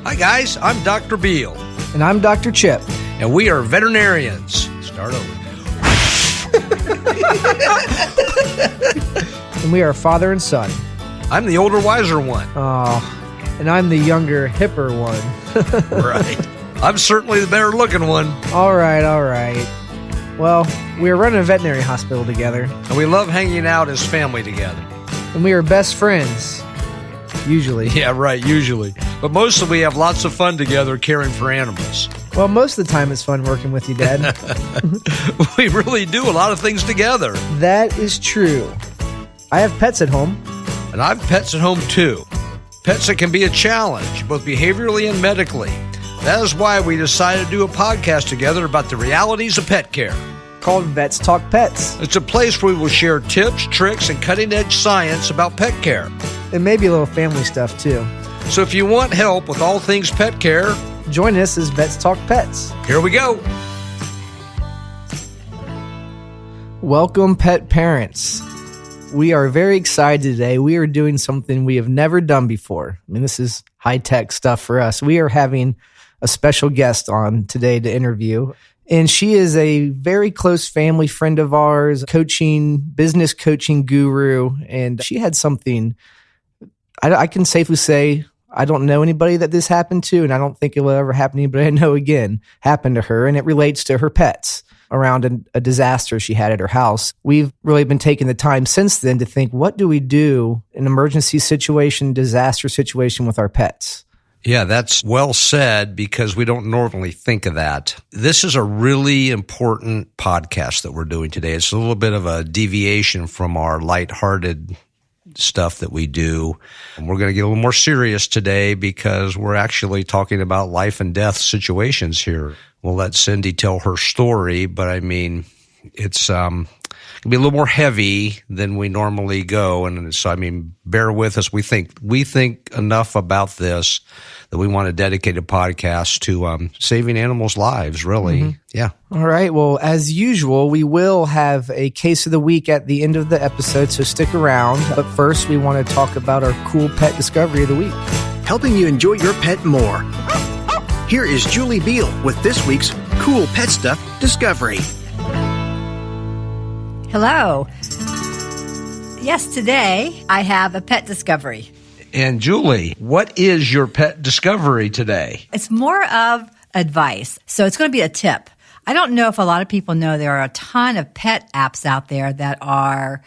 Hi guys, I'm Dr. Beal. And I'm Dr. Chip. And we are veterinarians. Start over. And we are father and son. I'm the older, wiser one. Oh, and I'm the younger, hipper one. Right. I'm certainly the better looking one. All right. Well, we are running a veterinary hospital together. And we love hanging out as family together. And we are best friends. Usually. Yeah, right, usually. But mostly we have lots of fun together caring for animals. Well, most of the time it's fun working with you, Dad. We really do a lot of things together. That is true. I have pets at home. And I have pets at home too. Pets that can be a challenge, both behaviorally and medically. That is why we decided to do a podcast together about the realities of pet care. Called Vets Talk Pets. It's a place where we will share tips, tricks, and cutting-edge science about pet care. And maybe a little family stuff too. So if you want help with all things pet care, join us as Vets Talk Pets. Here we go. Welcome, pet parents. We are very excited today. We are doing something we have never done before. I mean, this is high-tech stuff for us. We are having a special guest on today to interview. And she is a very close family friend of ours, business coaching guru. And she had something, I can safely say, I don't know anybody that this happened to, and I don't think it will ever happen to anybody I know again, happened to her. And it relates to her pets around a disaster she had at her house. We've really been taking the time since then to think, what do we do in an emergency situation, disaster situation with our pets? Yeah, that's well said, because we don't normally think of that. This is a really important podcast that we're doing today. It's a little bit of a deviation from our lighthearted stuff that we do. And we're going to get a little more serious today because we're actually talking about life and death situations here. We'll let Cyndi tell her story, but I mean, it's going to be a little more heavy than we normally go. And so, I mean, bear with us. We think enough about this that we want to dedicate a podcast to saving animals' lives, really. Mm-hmm. Yeah. All right. Well, as usual, we will have a case of the week at the end of the episode, so stick around. But first, we want to talk about our cool pet discovery of the week. Helping you enjoy your pet more. Here is Julie Beal with this week's Cool Pet Stuff Discovery. Hello. Yes, today I have a pet discovery. And Julie, what is your pet discovery today? It's more of advice. So it's going to be a tip. I don't know if a lot of people know there are a ton of pet apps out there that are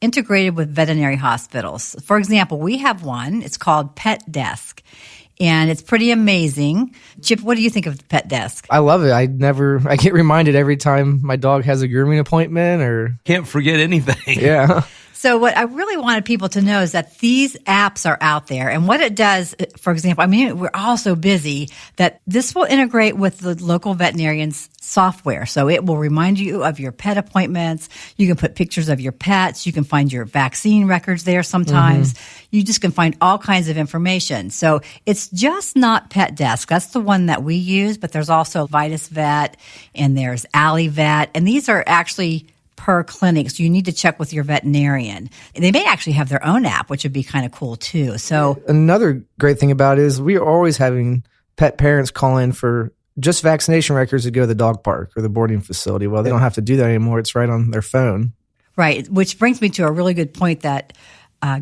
integrated with veterinary hospitals. For example, we have one. It's called Pet Desk. And it's pretty amazing. Chip, what do you think of the Pet Desk? I love it. I get reminded every time my dog has a grooming appointment or... Can't forget anything. Yeah. So what I really wanted people to know is that these apps are out there. And what it does, for example, I mean, we're all so busy that this will integrate with the local veterinarian's software. So it will remind you of your pet appointments. You can put pictures of your pets. You can find your vaccine records there sometimes. Mm-hmm. You just can find all kinds of information. So it's just not Pet Desk. That's the one that we use, but there's also Vitus Vet and there's Alley Vet. And these are actually per clinic, so you need to check with your veterinarian. They may actually have their own app, which would be kind of cool too. So another great thing about it is we are always having pet parents call in for just vaccination records to go to the dog park or the boarding facility. Well, they don't have to do that anymore. It's right on their phone. Right, which brings me to a really good point that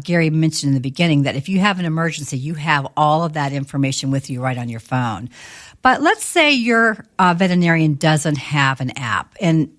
Gary mentioned in the beginning, that if you have an emergency, you have all of that information with you right on your phone. But let's say your veterinarian doesn't have an app, and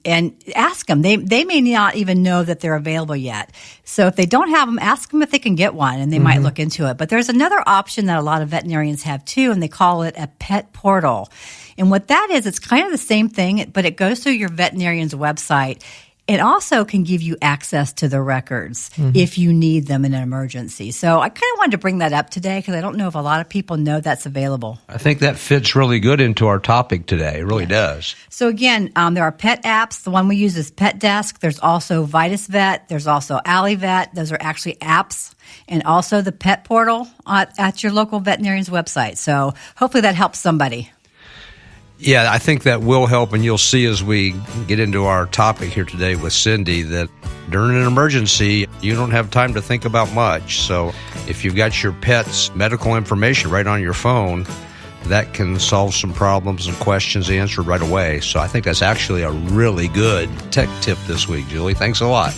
ask them. They may not even know that they're available yet. So if they don't have them, ask them if they can get one, and they might look into it. But there's another option that a lot of veterinarians have too, and they call it a pet portal. And what that is, it's kind of the same thing, but it goes through your veterinarian's website. It also can give you access to the records if you need them in an emergency. So I kind of wanted to bring that up today because I don't know if a lot of people know that's available. I think that fits really good into our topic today. It really does. So again, there are pet apps. The one we use is Pet Desk. There's also Vitus Vet. There's also Alley Vet. Those are actually apps. And also the pet portal at your local veterinarian's website. So hopefully that helps somebody. Yeah, I think that will help, and you'll see as we get into our topic here today with Cyndi that during an emergency, you don't have time to think about much. So if you've got your pet's medical information right on your phone, that can solve some problems and questions answered right away. So I think that's actually a really good tech tip this week, Julie. Thanks a lot.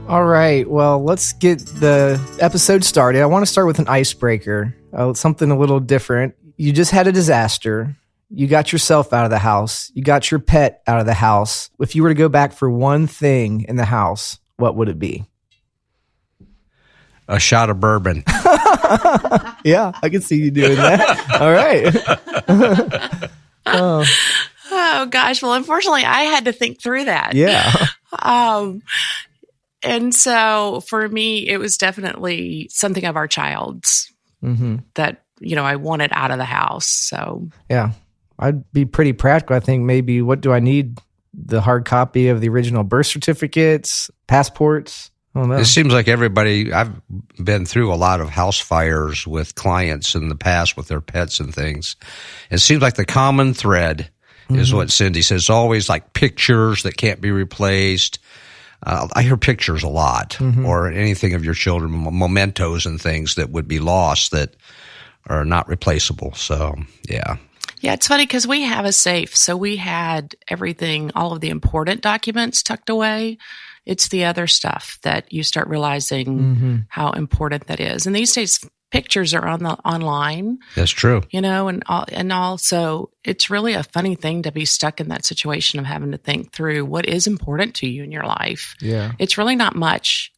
All right, well, let's get the episode started. I want to start with an icebreaker, something a little different. You just had a disaster. You got yourself out of the house. You got your pet out of the house. If you were to go back for one thing in the house, what would it be? A shot of bourbon. Yeah, I can see you doing that. All right. Oh, gosh. Well, unfortunately, I had to think through that. Yeah. And so for me, it was definitely something of our child's that, I wanted out of the house. So, yeah. I'd be pretty practical. I think maybe what do I need? The hard copy of the original birth certificates, passports. I don't know. It seems like everybody, I've been through a lot of house fires with clients in the past with their pets and things. It seems like the common thread is what Cyndi says. It's always like pictures that can't be replaced. I hear pictures a lot, or anything of your children, mementos and things that would be lost that are not replaceable. So, yeah. Yeah, it's funny because we have a safe. So we had everything, all of the important documents tucked away. It's the other stuff that you start realizing how important that is. And these days, pictures are online. That's true. And also it's really a funny thing to be stuck in that situation of having to think through what is important to you in your life. Yeah. It's really not much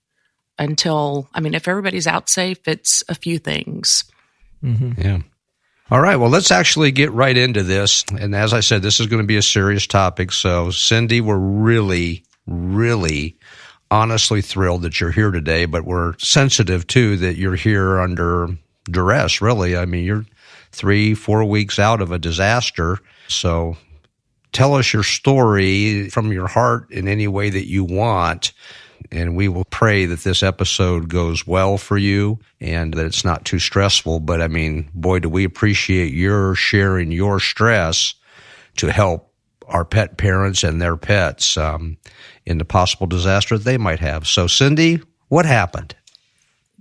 until, if everybody's out safe, it's a few things. Yeah. All right. Well, let's actually get right into this. And as I said, this is going to be a serious topic. So, Cyndi, we're really, really honestly thrilled that you're here today, but we're sensitive too that you're here under duress, really. You're 3-4 weeks out of a disaster. So tell us your story from your heart in any way that you want. And we will pray that this episode goes well for you and that it's not too stressful. But boy, do we appreciate your sharing your stress to help our pet parents and their pets in the possible disaster that they might have. So, Cyndi, what happened?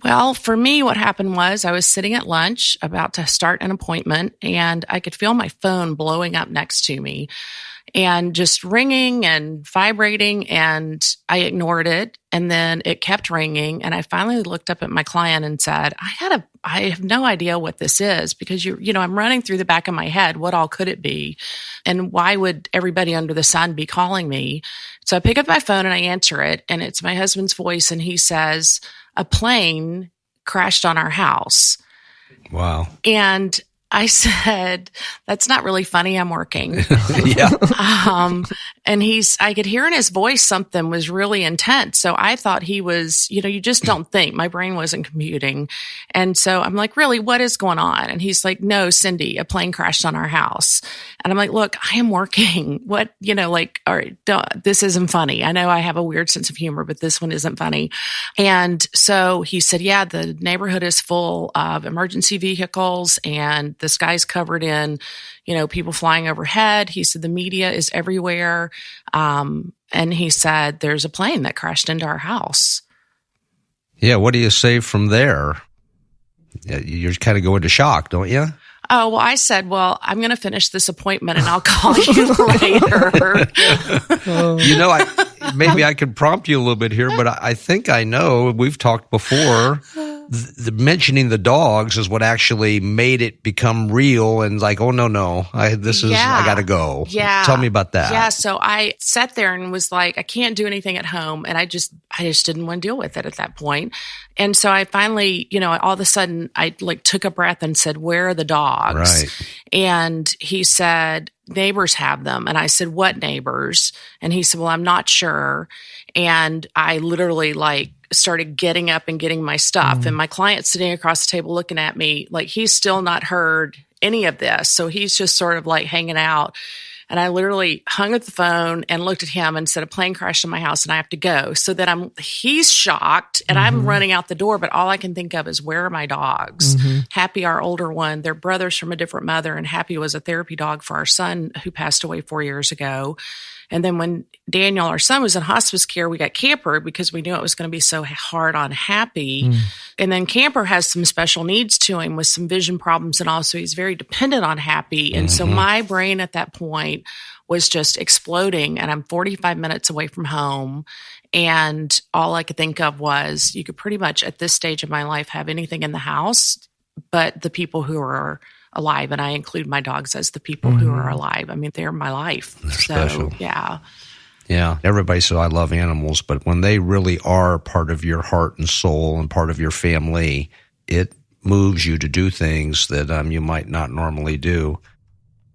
Well, for me, what happened was I was sitting at lunch about to start an appointment, and I could feel my phone blowing up next to me and just ringing and vibrating, and I ignored it. And then it kept ringing, and I finally looked up at my client and said, I have no idea what this is, because I'm running through the back of my head, what all could it be? And why would everybody under the sun be calling me? So I pick up my phone and I answer it, and it's my husband's voice, and he says, a plane crashed on our house. Wow. And I said, that's not really funny. I'm working. Yeah. And I could hear in his voice something was really intense. So I thought he was, you just don't think. My brain wasn't computing. And so I'm like, really, what is going on? And he's like, no, Cyndi, a plane crashed on our house. And I'm like, look, I am working. What, all right, this isn't funny. I know I have a weird sense of humor, but this one isn't funny. And so he said, yeah, the neighborhood is full of emergency vehicles and the sky's covered in, people flying overhead. He said the media is everywhere. And he said there's a plane that crashed into our house. Yeah, what do you say from there? You kind of go into shock, don't you? Oh, well, I said, I'm going to finish this appointment and I'll call you later. Maybe I could prompt you a little bit here, but I think I know. We've talked before. Mentioning the dogs is what actually made it become real and like, oh, no, I got to go. Yeah. Tell me about that. Yeah. So I sat there and was like, I can't do anything at home. And I just didn't want to deal with it at that point. And so I finally, all of a sudden I took a breath and said, where are the dogs? Right. And he said, neighbors have them. And I said, what neighbors? And he said, well, I'm not sure. And I literally started getting up and getting my stuff. And my client's sitting across the table looking at me like he's still not heard any of this. So he's just sort of hanging out. And I literally hung up the phone and looked at him and said, a plane crashed in my house and I have to go. So that he's shocked and I'm running out the door, but all I can think of is, where are my dogs? Happy, our older one, they're brothers from a different mother, and Happy was a therapy dog for our son who passed away 4 years ago. And then when Daniel, our son, was in hospice care, we got Camper because we knew it was going to be so hard on Happy. And then Camper has some special needs to him with some vision problems, and also he's very dependent on Happy. And so my brain at that point was just exploding, and I'm 45 minutes away from home. And all I could think of was you could pretty much at this stage of my life have anything in the house but the people who are alive. And I include my dogs as the people who are alive. I mean, they're my life. They're special. Yeah. Yeah. Everybody says I love animals, but when they really are part of your heart and soul and part of your family, it moves you to do things that you might not normally do.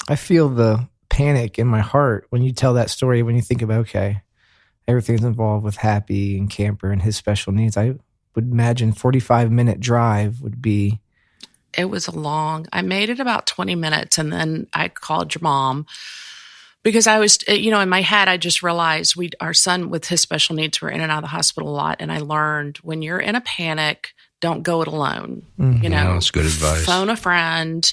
I feel the panic in my heart when you tell that story, when you think about, okay, everything's involved with Happy and Camper and his special needs. I would imagine 45-minute drive would be. It was I made it about 20 minutes, and then I called your mom because I was, in my head, I just realized our son with his special needs were in and out of the hospital a lot. And I learned when you're in a panic, don't go it alone. That's good advice. Phone a friend,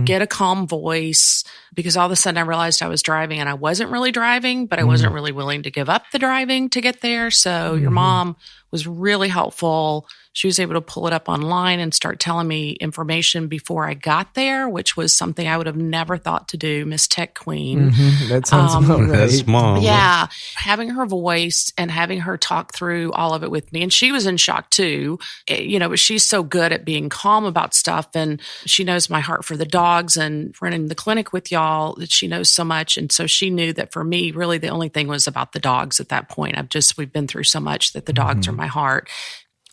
get a calm voice, because all of a sudden I realized I was driving, and I wasn't really driving, but I wasn't really willing to give up the driving to get there. So your mom was really helpful. She was able to pull it up online and start telling me information before I got there, which was something I would have never thought to do, Miss Tech Queen. That sounds about right. That's mom. Yeah. Having her voice and having her talk through all of it with me. And she was in shock too, but she's so good at being calm about stuff. And she knows my heart for the dogs and running the clinic with y'all, that she knows so much. And so she knew that for me, really the only thing was about the dogs at that point. We've been through so much that the dogs are my heart.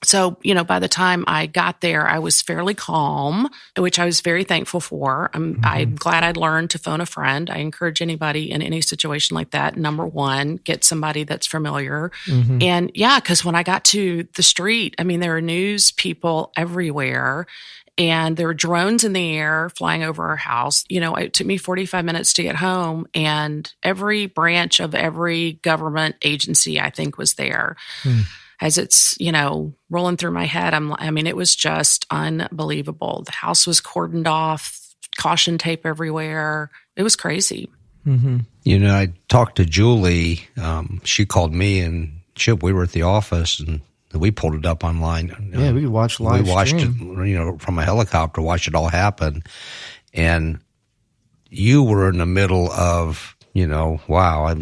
So, by the time I got there, I was fairly calm, which I was very thankful for. I'm glad I'd learned to phone a friend. I encourage anybody in any situation like that, number one, get somebody that's familiar. And because when I got to the street, there were news people everywhere. And there were drones in the air flying over our house. It took me 45 minutes to get home, and every branch of every government agency, I think, was there. As it's, rolling through my head, it was just unbelievable. The house was cordoned off, caution tape everywhere. It was crazy. I talked to Julie. She called me, and Chip, we were at the office, and we pulled it up online. Yeah, we watched live We watched stream. it, from a helicopter, watched it all happen. And you were in the middle of, wow,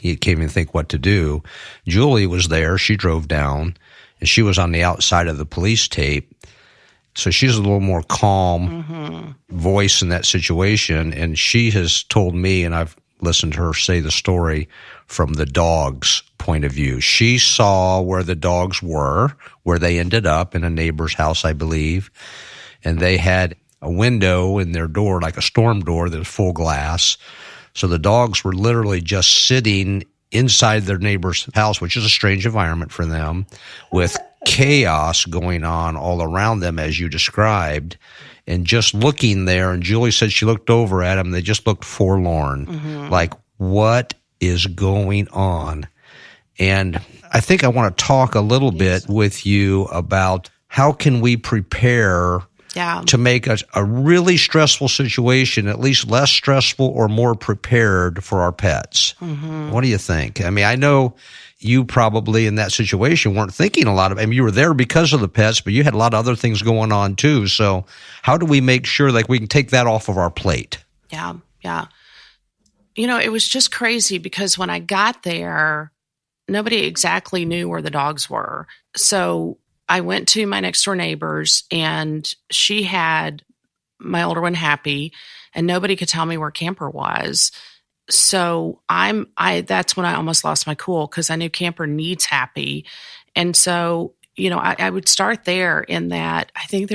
you can't even think what to do. Julie was there. She drove down, and she was on the outside of the police tape. So she's a little more calm voice in that situation. And she has told me, and I've listened to her say the story from the dog's point of view. She saw where the dogs were, where they ended up in a neighbor's house, I believe. And they had a window in their door, like a storm door that was full glass. So the dogs were literally just sitting inside their neighbor's house, which is a strange environment for them, with chaos going on all around them, as you described, and just looking there. And Julie said she looked over at them. They just looked forlorn, like, what is going on? And I think I want to talk a little bit with you about how can we prepare to make a really stressful situation at least less stressful or more prepared for our pets. What do you think? I know you probably in that situation weren't thinking a lot of, you were there because of the pets, but you had a lot of other things going on too. So how do we make sure we can take that off of our plate? Yeah. It was just crazy because when I got there, nobody exactly knew where the dogs were. So I went to my next door neighbors, and she had my older one Happy, and nobody could tell me where Camper was. So that's when I almost lost my cool, because I knew Camper needs Happy. And so, I would start there in that I think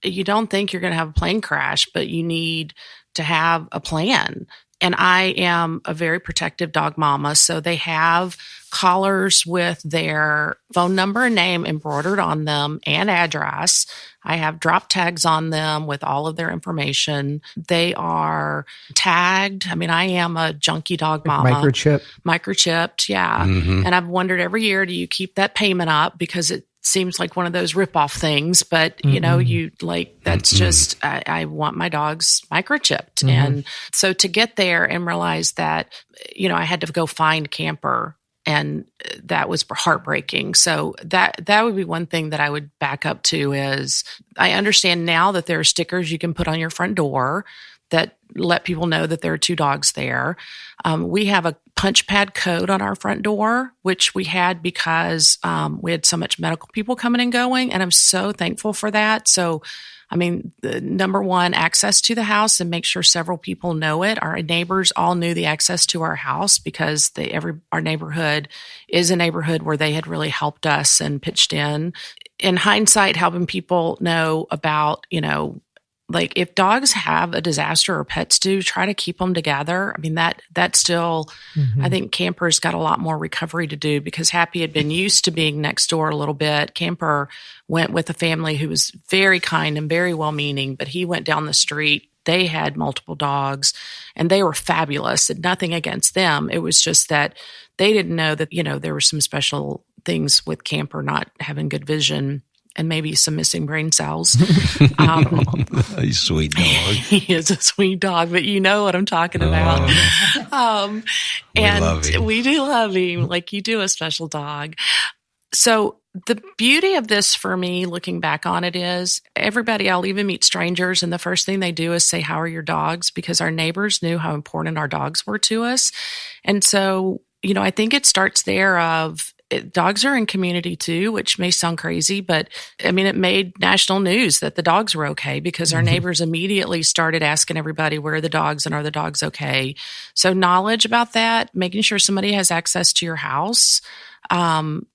you don't think you're going to have a plane crash, but you need to have a plan. And I am a very protective dog mama. So they have collars with their phone number and name embroidered on them and address. I have drop tags on them with all of their information. They are tagged. I am a junkie dog mama. Microchipped, yeah. And I've wondered every year, do you keep that payment up? Because seems like one of those rip-off things, but you know, you like, that's just, I want my dogs microchipped. And so to get there and realize that, you know, I had to go find camper, and that was heartbreaking. So that would be one thing that I would back up to is I understand now that there are stickers you can put on your front door that let people know that there are 2 dogs there. We have a punch pad code on our front door, which we had because we had so much medical people coming and going, and I'm so thankful for that. So, I mean, the number one, access to the house, and make sure several people know it. Our neighbors all knew the access to our house because our neighborhood is a neighborhood where they had really helped us and pitched in. In hindsight, helping people know about, you know, like if dogs have a disaster or pets do, try to keep them together. I mean, that still, I think Camper's got a lot more recovery to do because Happy had been used to being next door a little bit. Camper went with a family who was very kind and very well-meaning, but he went down the street. They had multiple dogs and they were fabulous and nothing against them. It was just that they didn't know that, you know, there were some special things with Camper not having good vision and maybe some missing brain cells. He's a sweet dog. He is a sweet dog, but you know what I'm talking about. We do love him like you do a special dog. So the beauty of this for me, looking back on it, is everybody, I'll even meet strangers, and the first thing they do is say, "How are your dogs?" Because our neighbors knew how important our dogs were to us. And so, you know, I think it starts there of, dogs are in community too, which may sound crazy, but I mean, it made national news that the dogs were okay because our neighbors immediately started asking everybody, where are the dogs and are the dogs okay? So knowledge about that, making sure somebody has access to your house,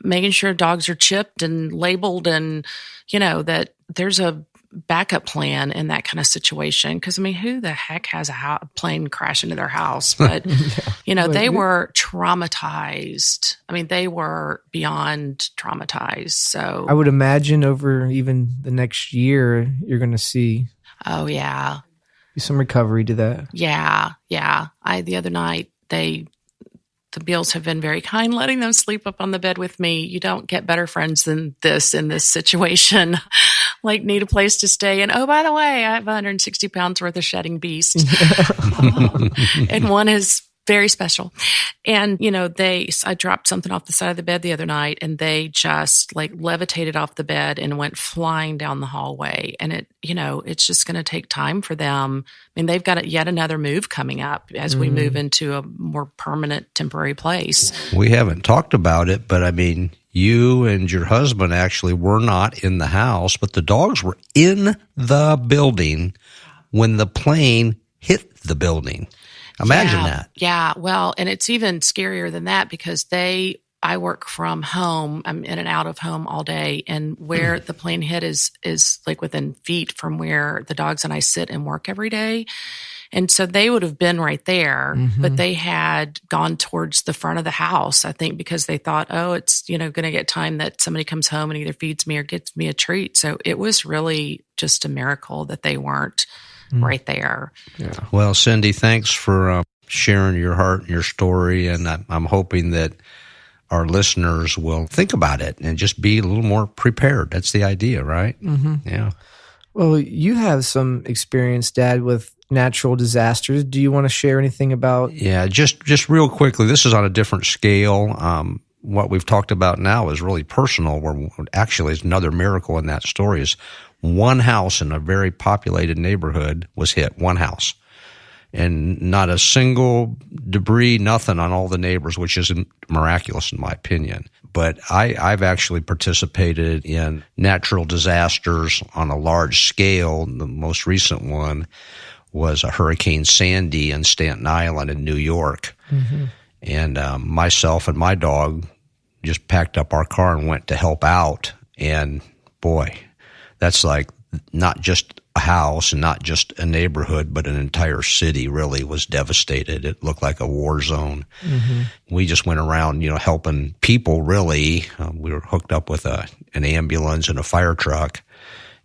making sure dogs are chipped and labeled and, you know, that there's a backup plan in that kind of situation. Because, I mean, who the heck has a plane crash into their house? But, you know, they were traumatized. I mean, they were beyond traumatized. So I would imagine over even the next year, you're going to see. Oh, yeah. Some recovery to that. Yeah. Yeah. The other night, the Beals have been very kind, letting them sleep up on the bed with me. You don't get better friends than this in this situation. Like, need a place to stay. And, oh, by the way, I have 160 pounds worth of shedding beast. And one is very special. And, you know, I dropped something off the side of the bed the other night, and they just like levitated off the bed and went flying down the hallway. And it, you know, it's just going to take time for them. I mean, they've got yet another move coming up as we move into a more permanent temporary place. We haven't talked about it, but I mean, you and your husband actually were not in the house, but the dogs were in the building when the plane hit the building. Imagine that. Yeah. Well, and it's even scarier than that because I work from home. I'm in and out of home all day. And where the plane hit is like within feet from where the dogs and I sit and work every day. And so they would have been right there, but they had gone towards the front of the house, I think, because they thought, oh, it's, you know, going to get time that somebody comes home and either feeds me or gets me a treat. So it was really just a miracle that they weren't right there. Yeah. Well, Cyndi, thanks for sharing your heart and your story. And I'm hoping that our listeners will think about it and just be a little more prepared. That's the idea, right? Yeah. Well, you have some experience, Dad, with natural disasters. Do you want to share anything about? Yeah, just real quickly, this is on a different scale. What we've talked about now is really personal, where actually is another miracle in that story is one house in a very populated neighborhood was hit, one house. And not a single debris, nothing on all the neighbors, which is miraculous in my opinion. But I've actually participated in natural disasters on a large scale. The most recent one was a Hurricane Sandy in Staten Island in New York. And myself and my dog just packed up our car and went to help out. And boy, that's like not just a house and not just a neighborhood, but an entire city really was devastated. It looked like a war zone. We just went around, helping people really. We were hooked up with an ambulance and a fire truck,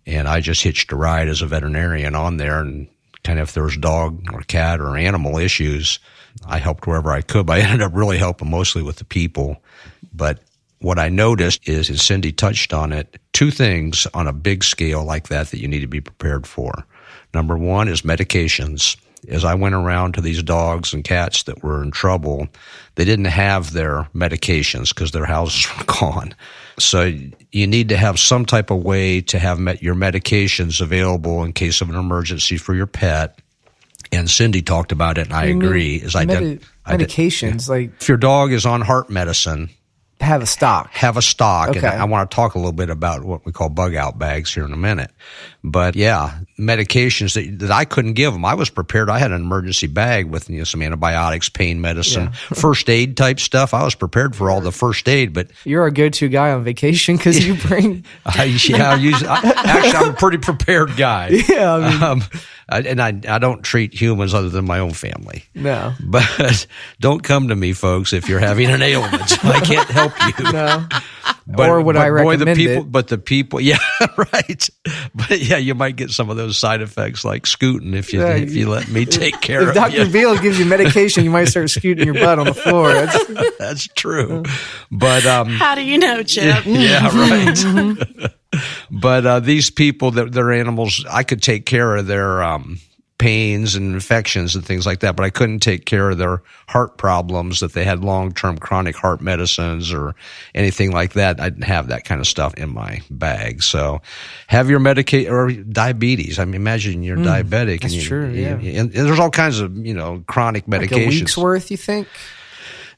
and I just hitched a ride as a veterinarian on there, and kind of if there was dog or cat or animal issues, I helped wherever I could. But I ended up really helping mostly with the people. But what I noticed is, and Cyndi touched on it, two things on a big scale like that you need to be prepared for. Number one is medications. As I went around to these dogs and cats that were in trouble, they didn't have their medications because their houses were gone. So you need to have some type of way to have your medications available in case of an emergency for your pet. And Cyndi talked about it, and I agree. Medications, like if your dog is on heart medicine, have a stock. Okay. And I want to talk a little bit about what we call bug out bags here in a minute. But yeah, medications that I couldn't give them. I was prepared. I had an emergency bag with some antibiotics, pain medicine, first aid type stuff. I was prepared for all the first aid. But you're our go-to guy on vacation because you bring. Actually, I'm a pretty prepared guy. Yeah. I don't treat humans other than my own family. No. But don't come to me, folks, if you're having an ailment. I can't help you. No. Or would I recommend it? But the people, yeah, right. But yeah, you might get some of those side effects like scooting if you let me take care of you. If Dr. Beal gives you medication, you might start scooting your butt on the floor. That's true. But how do you know, Chip? Yeah, right. But these people, their animals, I could take care of their pains and infections and things like that, but I couldn't take care of their heart problems if they had long-term chronic heart medicines or anything like that. I didn't have that kind of stuff in my bag. So have your or diabetes. I mean, imagine you're diabetic. That's true, yeah. And there's all kinds of, chronic medications. Like a week's worth, you think?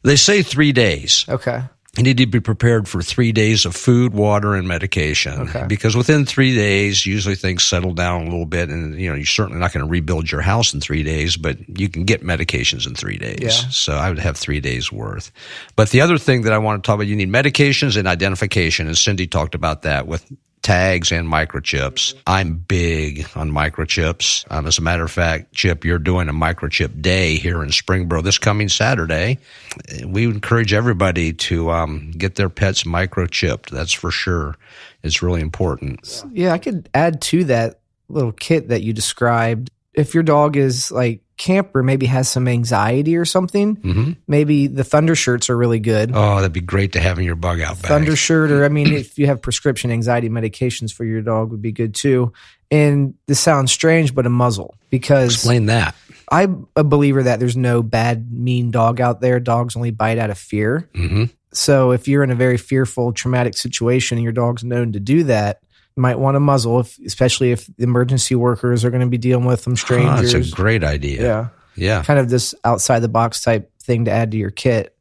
They say 3 days. Okay. You need to be prepared for 3 days of food, water, and medication. Okay. Because within 3 days, usually things settle down a little bit, and you're certainly not going to rebuild your house in 3 days, but you can get medications in 3 days. Yeah. So I would have 3 days worth. But the other thing that I want to talk about, you need medications and identification, and Cyndi talked about that with tags and microchips. I'm big on microchips. As a matter of fact, Chip, you're doing a microchip day here in Springboro this coming Saturday. We encourage everybody to get their pets microchipped. That's for sure. It's really important. Yeah, I could add to that little kit that you described. If your dog is like camper, maybe has some anxiety or something, maybe the Thunder shirts are really good. Oh, that'd be great to have in your bug out bag. Thunder shirt, or if you have prescription anxiety medications for your dog would be good too. And this sounds strange, but a muzzle. Because explain that. I'm a believer that there's no bad, mean dog out there. Dogs only bite out of fear. So if you're in a very fearful, traumatic situation and your dog's known to do that, you might want a muzzle, especially if the emergency workers are going to be dealing with some strangers. That's a great idea. Yeah. Kind of this outside the box type thing to add to your kit.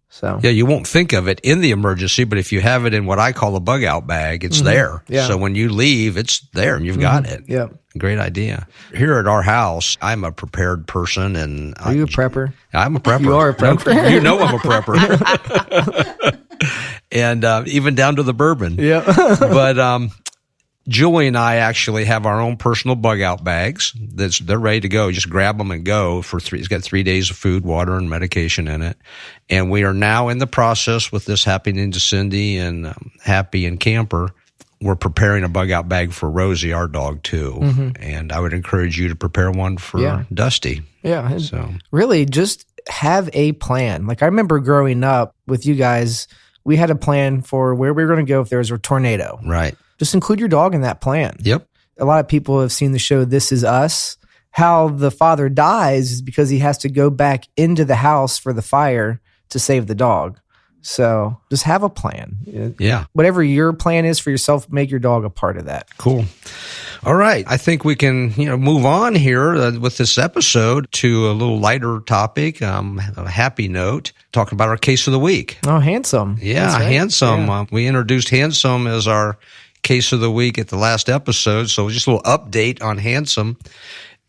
So yeah, you won't think of it in the emergency, but if you have it in what I call a bug out bag, it's there. Yeah. So when you leave, it's there and you've got it. Yeah. Great idea. Here at our house, I'm a prepared person. And are you a prepper? I'm a prepper. You are a prepper. I'm a prepper. And even down to the bourbon. Yeah. But Julie and I actually have our own personal bug out bags. They're ready to go. Just grab them and go for 3. It's got 3 days of food, water, and medication in it. And we are now in the process with this happening to Cyndi and Happy and Camper. We're preparing a bug out bag for Rosie, our dog, too. And I would encourage you to prepare one for Dusty. Yeah. So really just have a plan. Like I remember growing up with you guys, we had a plan for where we were going to go if there was a tornado. Right. Just include your dog in that plan. Yep. A lot of people have seen the show This Is Us. How the father dies is because he has to go back into the house for the fire to save the dog. So just have a plan. Yeah. Whatever your plan is for yourself, make your dog a part of that. Cool. All right. I think we can, move on here with this episode to a little lighter topic, a happy note, talking about our case of the week. Oh, Handsome. Yeah, right. Handsome. Yeah. We introduced Handsome as our case of the week at the last episode. So just a little update on Handsome.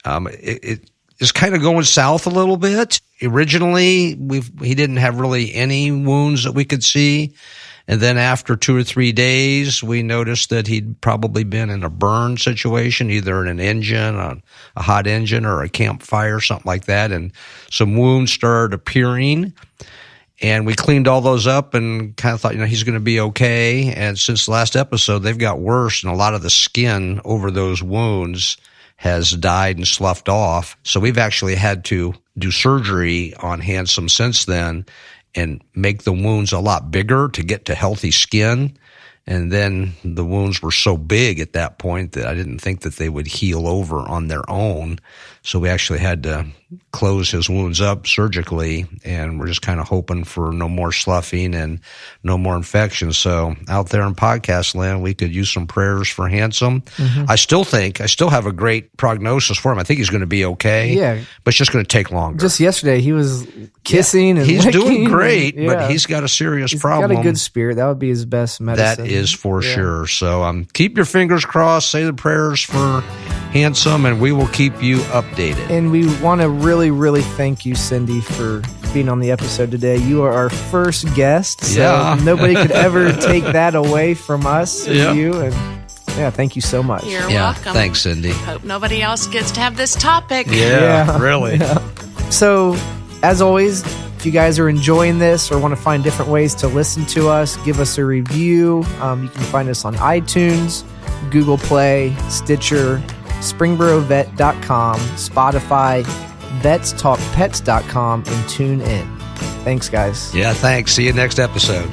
It is kind of going south a little bit. Originally, he didn't have really any wounds that we could see. And then after 2 or 3 days, we noticed that he'd probably been in a burn situation, either in an engine, a hot engine, or a campfire, something like that. And some wounds started appearing. And we cleaned all those up and kind of thought, he's going to be okay. And since the last episode, they've got worse, and a lot of the skin over those wounds has died and sloughed off. So we've actually had to do surgery on Handsome since then. and make the wounds a lot bigger to get to healthy skin. And then the wounds were so big at that point that I didn't think that they would heal over on their own. So we actually had to close his wounds up surgically, and we're just kind of hoping for no more sloughing and no more infections. So out there in podcast land, we could use some prayers for Handsome. Mm-hmm. I still have a great prognosis for him. I think he's going to be okay. Yeah. But it's just going to take longer. Just yesterday, he was kissing and he's licking doing great, and, but he's got a serious problem. He's got a good spirit. That would be his best medicine. That is for sure. So keep your fingers crossed. Say the prayers for Handsome, and we will keep you updated. And we want to really, really thank you, Cyndi, for being on the episode today. You are our first guest, so nobody could ever take that away from us or you. And thank you so much. You're welcome. Thanks, Cyndi. Hope nobody else gets to have this topic. Yeah. Really. Yeah. So, as always, if you guys are enjoying this or want to find different ways to listen to us, give us a review. You can find us on iTunes, Google Play, Stitcher, SpringboroVet.com, Spotify, VetsTalkPets.com, and tune in. Thanks, guys. Yeah, thanks. See you next episode.